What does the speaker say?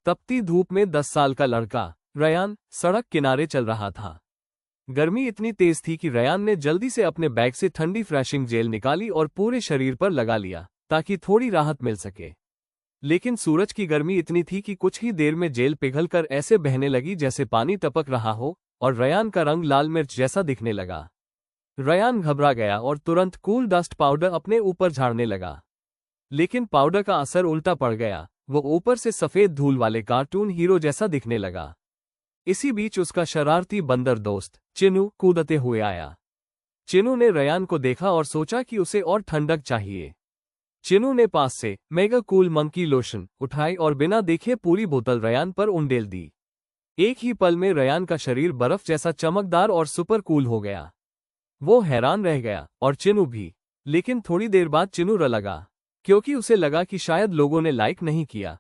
तपती धूप में 10 साल का लड़का रयान सड़क किनारे चल रहा था। गर्मी इतनी तेज थी कि रयान ने जल्दी से अपने बैग से ठंडी फ्रेशिंग जेल निकाली और पूरे शरीर पर लगा लिया ताकि थोड़ी राहत मिल सके। लेकिन सूरज की गर्मी इतनी थी कि कुछ ही देर में जेल पिघलकर ऐसे बहने लगी जैसे पानी टपक रहा हो और रयान का रंग लाल मिर्च जैसा दिखने लगा। रयान घबरा गया और तुरंत कूल डस्ट पाउडर अपने ऊपर झाड़ने लगा। लेकिन पाउडर का असर उल्टा पड़ गया, वो ऊपर से सफेद धूल वाले कार्टून हीरो जैसा दिखने लगा। इसी बीच उसका शरारती बंदर दोस्त चिनू कूदते हुए आया। चिनू ने रयान को देखा और सोचा कि उसे और ठंडक चाहिए। चिनू ने पास से मेगा कूल मंकी लोशन उठाई और बिना देखे पूरी बोतल रयान पर उंडेल दी। एक ही पल में रयान का शरीर बर्फ जैसा चमकदार और सुपर कूल हो गया। वो हैरान रह गया और चिनू भी। लेकिन थोड़ी देर बाद चिनू रो लगा, क्योंकि उसे लगा कि शायद लोगों ने लाइक नहीं किया।